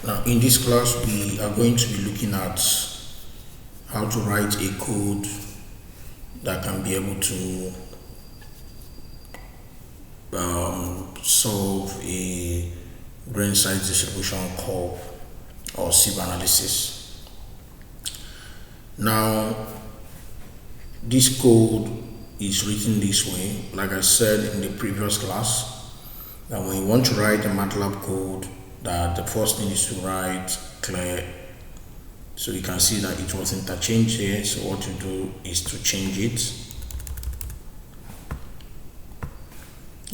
Now in this class we are going to be looking at how to write a code that can be able to solve a grain size distribution curve or sieve analysis. Now this code is written this way. Like I said in the previous class, that when you want to write a MATLAB code, that the first thing is to write clear. So you can see that it was interchanged here. So what you do is to change it.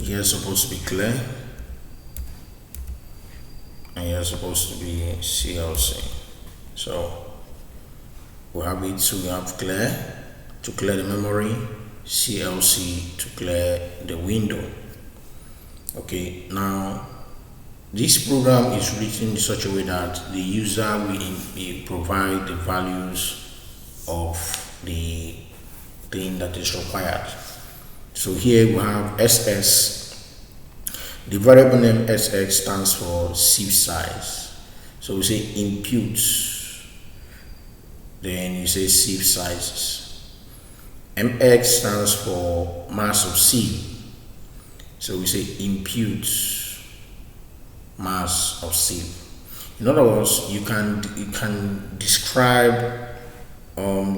Here is supposed to be clear, and here is supposed to be CLC. So we have it. So we have clear to clear the memory, CLC to clear the window. Okay, now this program is written in such a way that the user will provide the values of the thing that is required. So here we have SS. The variable name SX stands for sieve size. So we say inputs, then you say sieve sizes. MX stands for mass of sieve. So we say inputs, mass of sieve. In other words, you can describe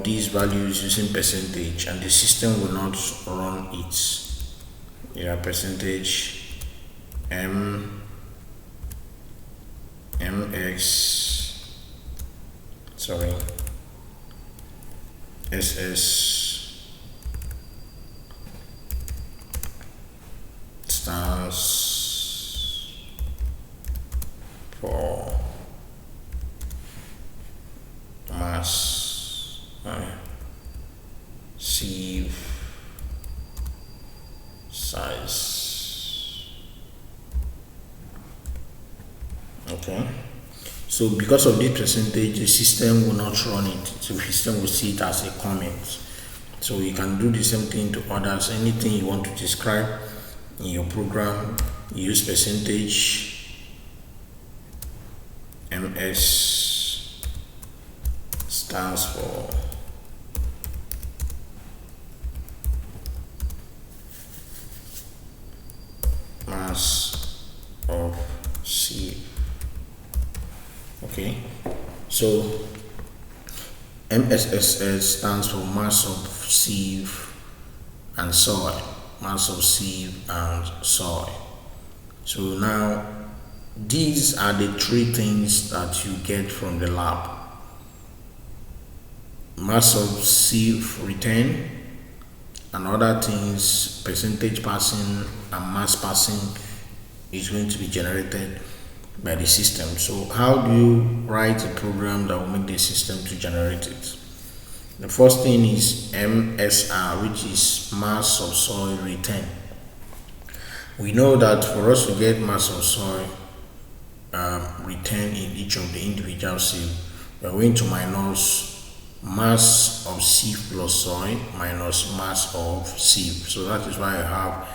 these values using percentage, and the system will not run it. Yeah, percentage SS stands for mass sieve size. Okay, so because of this percentage, the system will not run it. So the system will see it as a comment. So you can do the same thing to others. Anything you want to describe in your program, use percentage. MS stands for mass of sieve. Okay, so MSSS stands for mass of sieve and soil. Mass of sieve and soil. So now these are the three things that you get from the lab. Mass of sieve return, and other things, percentage passing and mass passing is going to be generated by the system. So how do you write a program that will make the system to generate it? The first thing is MSR, which is mass of soil return. We know that for us to get mass of soil return in each of the individual sieve, we are going to minus mass of sieve plus soil minus mass of sieve. So that is why I have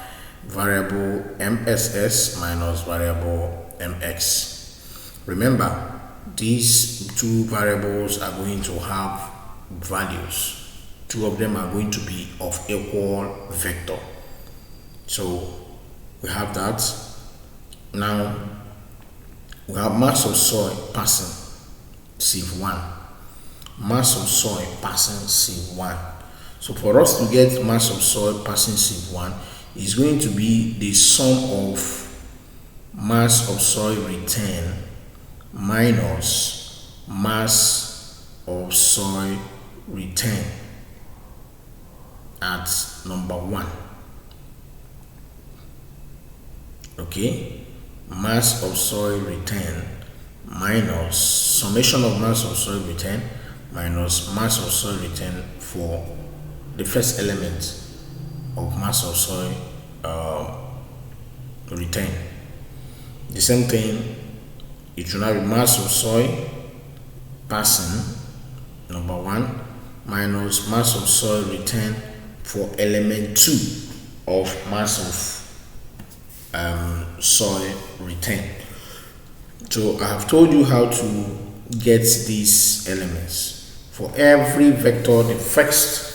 variable MSS minus variable MX. Remember, these two variables are going to have values. Two of them are going to be of equal vector. So we have that. Now we have mass of soil passing sieve 1, mass of soil passing sieve 1. So for us to get mass of soil passing sieve 1 is going to be the sum of mass of soil return minus mass of soil return at number 1. Okay, mass of soil return minus summation of mass of soil return minus mass of soil return for the first element of mass of soil return. The same thing, it will now be mass of soil passing number 1 minus mass of soil return for element 2 of mass of soil return. So I have told you how to get these elements. For every vector, the first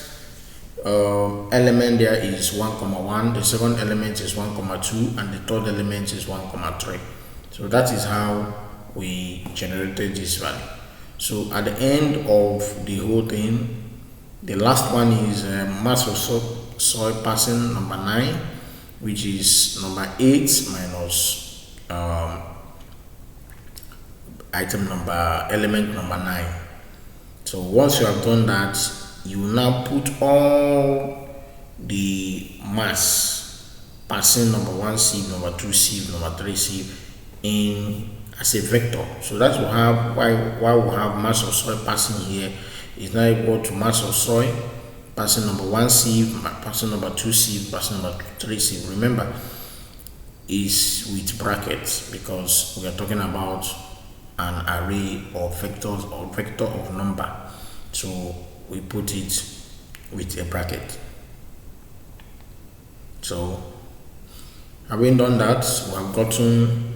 element there is 1 comma 1, the second element is 1 comma 2, and the third element is 1 comma 3. So that is how we generated this value. So at the end of the whole thing, the last one is mass of soil passing number 9, which is number 8 minus element number 9. So once you have done that, you will now put all the mass passing number 1 sieve, number 2 sieve, number 3 sieve in as a vector. So that's why we have mass of soil passing here is now equal to mass of soil passing number 1 sieve, passing number 2 sieve, passing number 3 sieve. Remember, is with brackets because we are talking about an array of vectors or vector of number. So we put it with a bracket. So having done that, we have gotten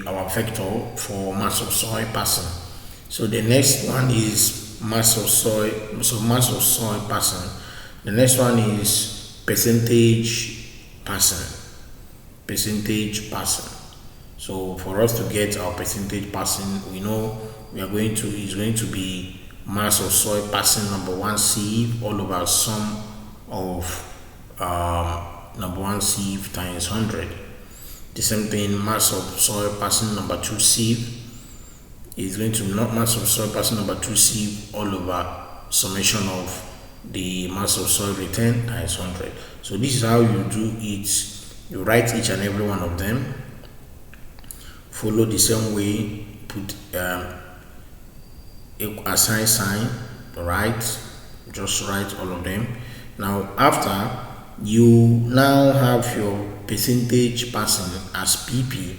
our vector for mass of soil passing. So the next one is mass of soil. So mass of soil passing. The next one is percentage passing. Percentage passing. So for us to get our percentage passing, we know is going to be mass of soil passing number 1 sieve all over sum of number 1 sieve times 100. The same thing, mass of soil passing number 2 sieve is going to be not mass of soil passing number 2 sieve all over summation of the mass of soil returned times 100. So this is how you do it. You write each and every one of them, follow the same way, put assign sign, right? Just write all of them. Now after, you now have your percentage passing as PP,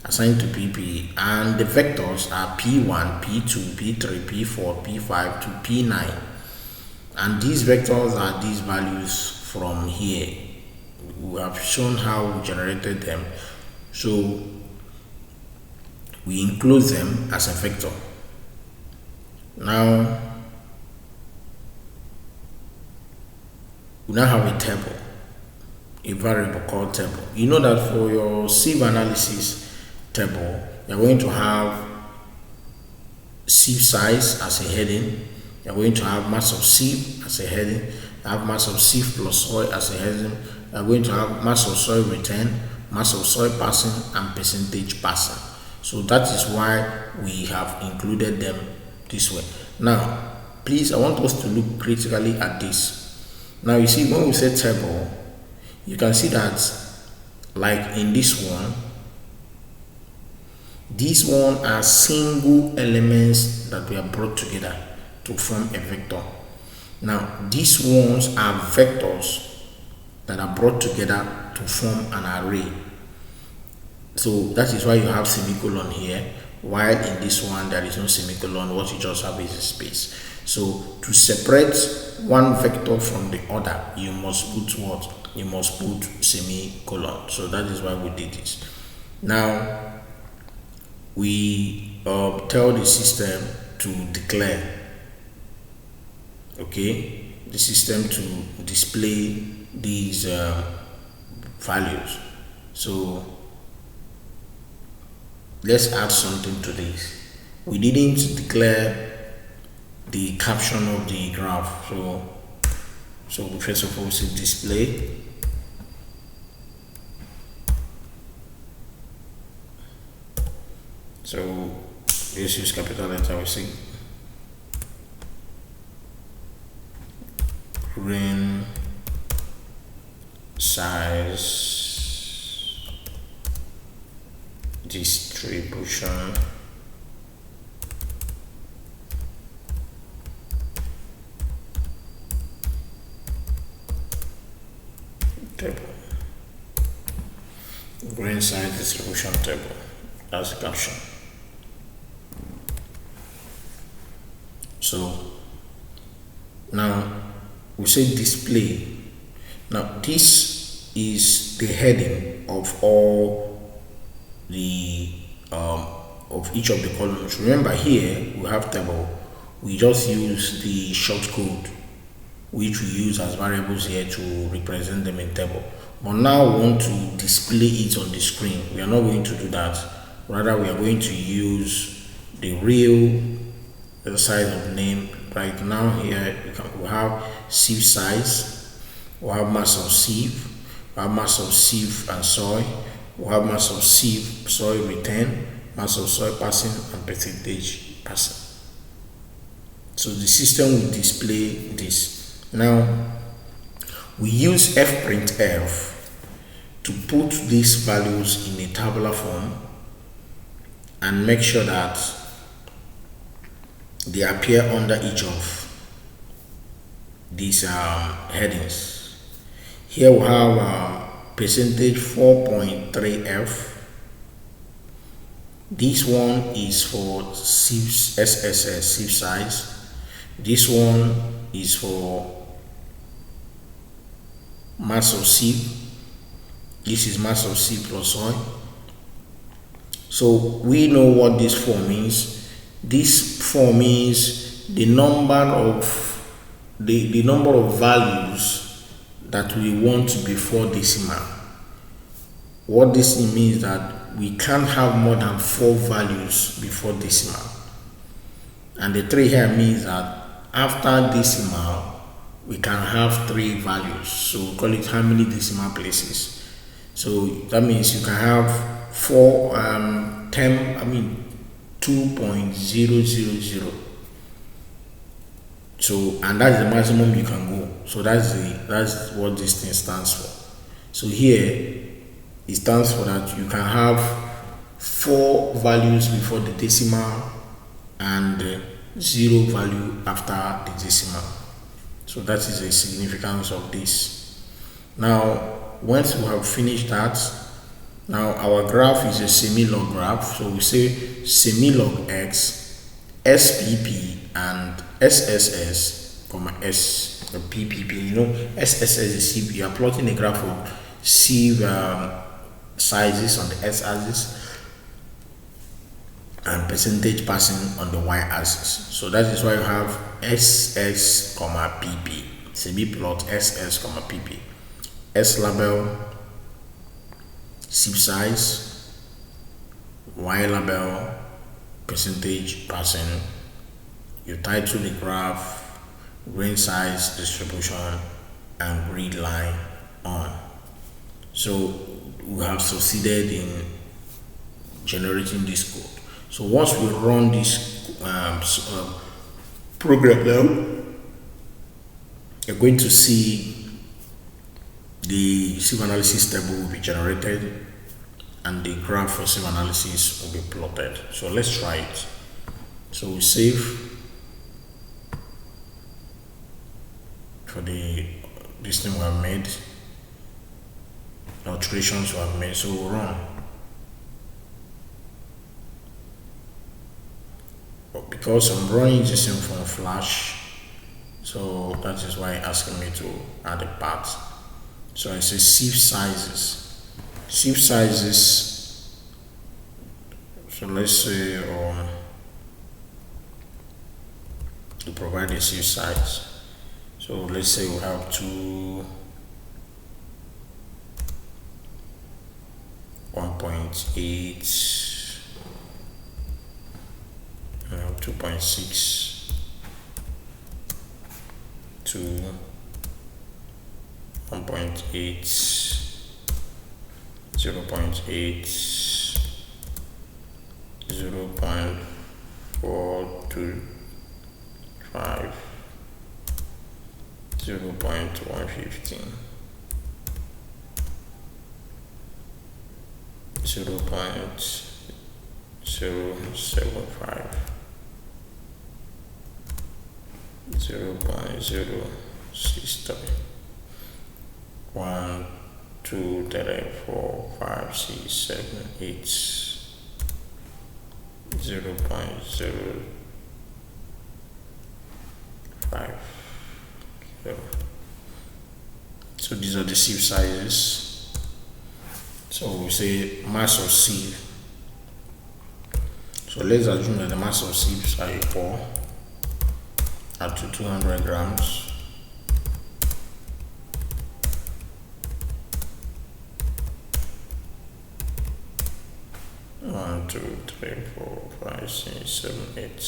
assigned to PP, and the vectors are P1, P2, P3, P4, P5 to P9, and these vectors are these values from here. We have shown how we generated them, so we include them as a vector. Now we now have a table, a variable called table. You know that for your sieve analysis table, you're going to have sieve size as a heading, you're going to have mass of sieve as a heading, you have mass of sieve plus soil as a heading, you're going to have mass of soil return, mass of soil passing, and percentage passing. So that is why we have included them this way. Now please, I want us to look critically at this. Now you see, when we say table, you can see that like in this one, these one are single elements that we have brought together to form a vector. Now these ones are vectors that are brought together to form an array. So that is why you have semicolon here, while in this one there is no semicolon. What you just have is a space. So to separate one vector from the other, you must put what? You must put semicolon. So that is why we did this. Now we tell the system to declare, okay, the system to display these values. So let's add something to this. We didn't declare the caption of the graph, so first of all, say display. So let's use capital letter. We see grain size distribution table. Grain size distribution table. That's the caption. So now we say display. Now this is the heading of all the of each of the columns. Remember here we have table, we just use the short code which we use as variables here to represent them in table. But now we want to display it on the screen. We are not going to do that. Rather, we are going to use the real size of name. Right now here we have sieve size, we have mass of sieve, we have mass of sieve and soil, we have mass of sieve, soil return, mass of soil passing, and percentage passing. So the system will display this. Now we use fprintf to put these values in a tabular form and make sure that they appear under each of these headings. Here we have percentage 4.3f. This one is for sieve SSS, sieve size. This one is for mass of sieve. This is mass of sieve plus soil. So we know what this form means. This form is the number of values that we want before decimal. What this means that we can't have more than 4 values before decimal. And the 3 here means that after decimal we can have 3 values. So we call it how many decimal places. So that means you can have 2.000. So, and that's the maximum you can go. So that's what this thing stands for. So here it stands for that you can have 4 values before the decimal and 0 value after the decimal. So that is the significance of this. Now once we have finished that, now our graph is a semi-log graph. So we say semi-log x, SPP and SSS, S PPP. You know, SSS is sieve. You are plotting a graph of sieve sizes on the x-axis and percentage passing on the y-axis. So that is why you have SS, PP. Semi-plot SS, PP. S label, sieve size, y label, percentage passing. You title the graph, grain size distribution, and grid line on. So we have succeeded in generating this code. So once we run this program now, you're going to see the sieve analysis table will be generated and the graph for sieve analysis will be plotted. So let's try it. So we save for this thing we have made, alterations we have made. So we'll run. But because I'm running this thing from Flash, so that is why it's asking me to add a path. So I say sieve sizes. Sieve sizes. So let's say to provide a sieve size. So let's say we have 1.8, 2.6 to 1.8, 0.8, 0.425, 0.115, 0.075, 0.063, 1, 2, 3, 4, 5, 6, 7, 8, 0.050. So these are the sieve sizes. So we say mass of sieve So let's assume that the mass of sieves are equal at to 200 grams. One, two, three, four, five, six, seven, eight.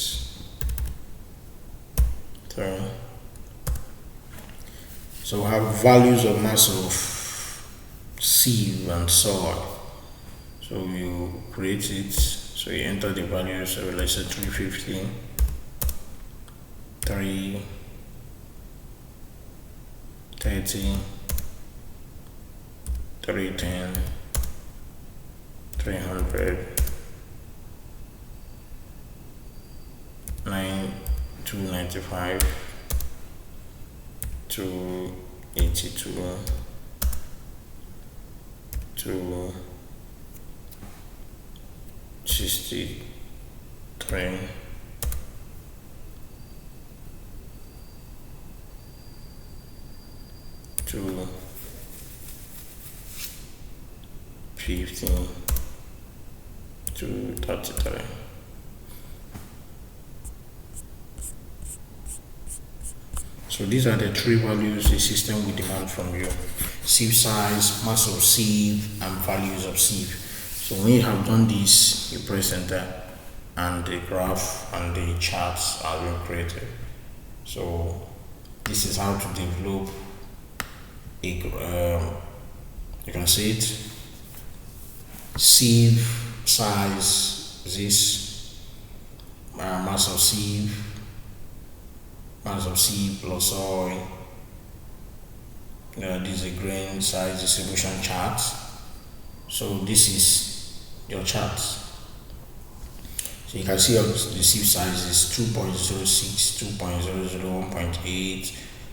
So we have values of mass of sieve and soil. So you create it. So you enter the values. So let's say 350, 330, 310, 300, 295, 282, 263, 215, 233. So these are the three values the system will demand from you: sieve size, mass of sieve, and values of sieve. So when you have done this, you press enter, and the graph and the charts are being created. So this is how to develop a you can see it: sieve size, this mass of sieve plus soil. This is a grain size distribution chart. So this is your chart. So you can see the sieve size is 2.06, 2.00, 1.8.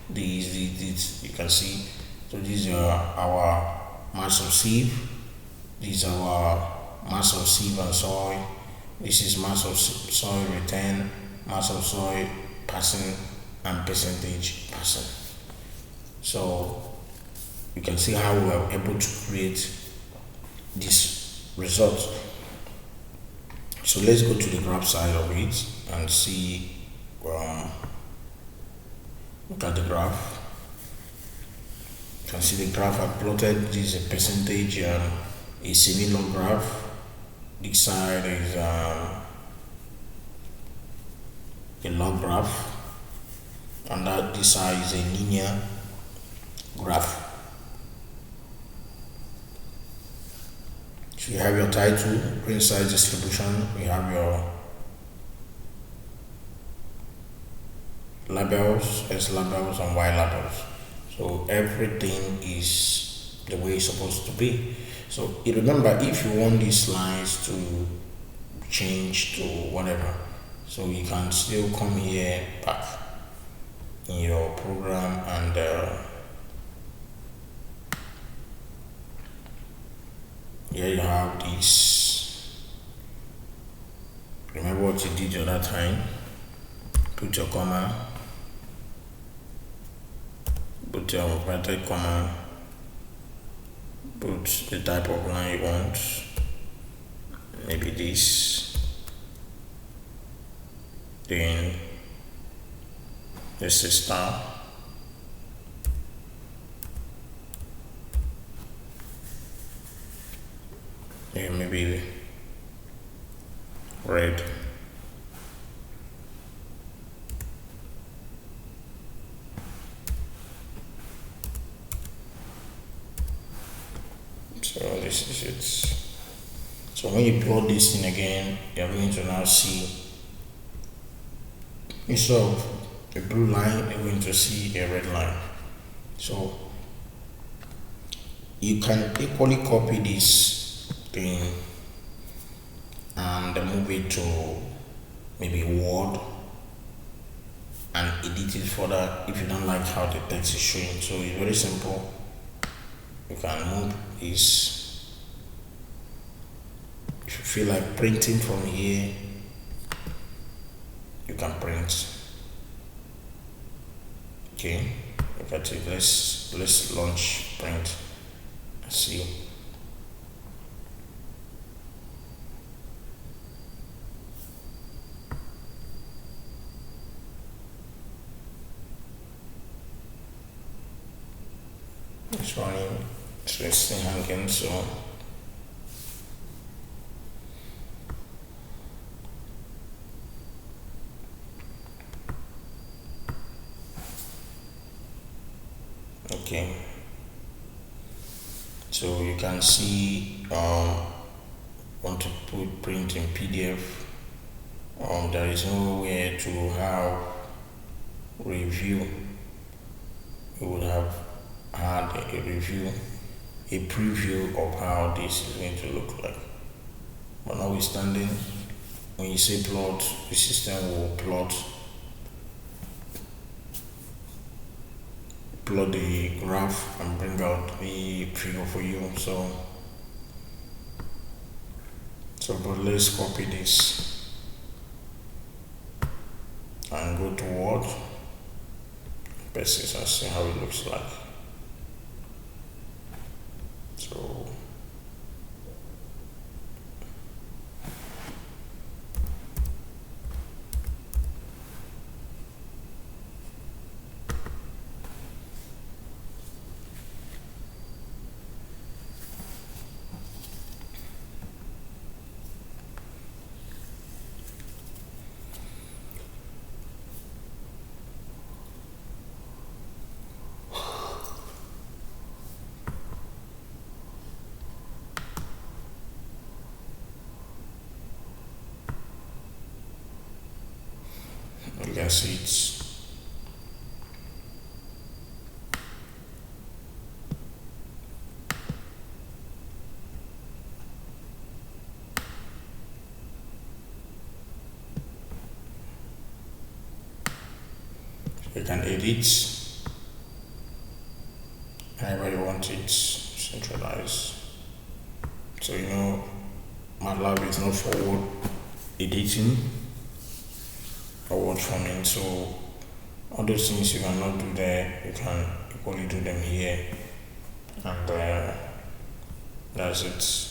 These you can see. So these are our mass of sieve. These are our mass of sieve and soil. This is mass of soil return, mass of soil passing, and percentage passing. So you can see how we are able to create this result. So let's go to the graph side of it and see. Look at the graph. You can see the graph I've plotted. This is a percentage, a semi-log graph. This side is a log graph, and this side is a linear graph. So you have your title, grain size distribution, you have your labels, S labels and Y labels. So everything is the way it's supposed to be. So remember, if you want these lines to change to whatever, so you can still come here back in your program and here you have this. Remember what you did the other time. Put your comma, put your inverted comma, put the type of line you want, maybe this, then this is star, then maybe red. So this is it. So when you plot this in again, you're going to now see, instead of a blue line, you're going to see a red line. So you can equally copy this thing and move it to maybe Word and edit it further if you don't like how the text is showing. So it's very simple. You can move this. If you feel like printing from here, you can print. Okay, look at it. Let's launch print and see. It's running, so it's still hanging. So okay, so you can see want to put print in PDF. There is nowhere to have review. We would have had a review, a preview of how this is going to look like. But notwithstanding, when you say plot, the system will plot the graph and bring out the figure for you. But let's copy this and go to Word, paste this and see how it looks like. So you can see it's you can edit however you want it centralized. So MATLAB is not for word editing or word forming. So all those things you cannot do there, you can equally do them here, and that's it.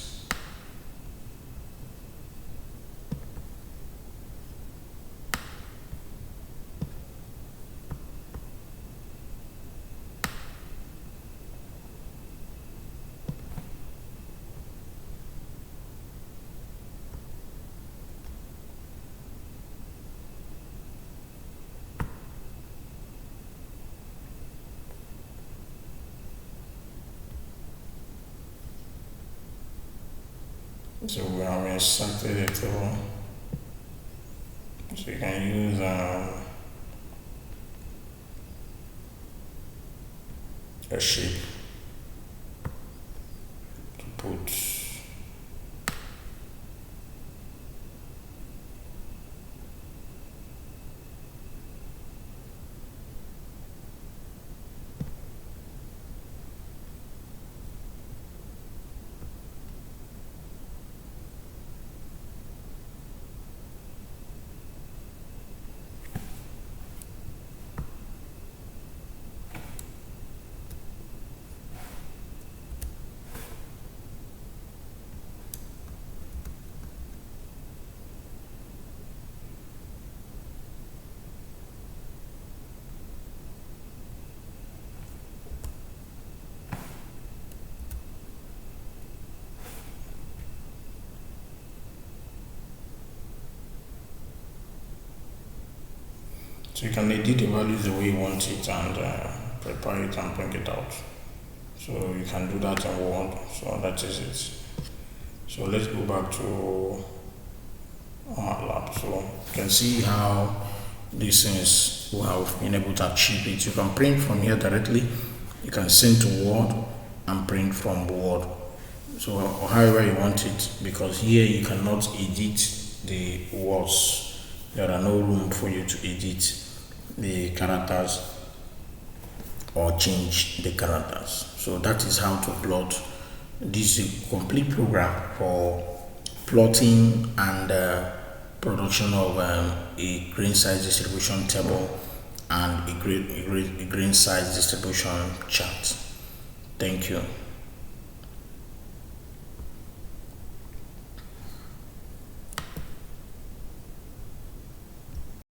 So we have inserted it table. So you can use a shape to put so you can edit the values the way you want it and prepare it and bring it out. So you can do that in Word. So that is it. So let's go back to MATLAB. So you can see how these things we have been able to achieve it. You can print from here directly. You can send to Word and print from Word. So or however you want it, because here you cannot edit the words. There are no room for you to edit the characters or change the characters. So that is how to plot. This is a complete program for plotting and production of a grain size distribution table and a grain size distribution chart. Thank you.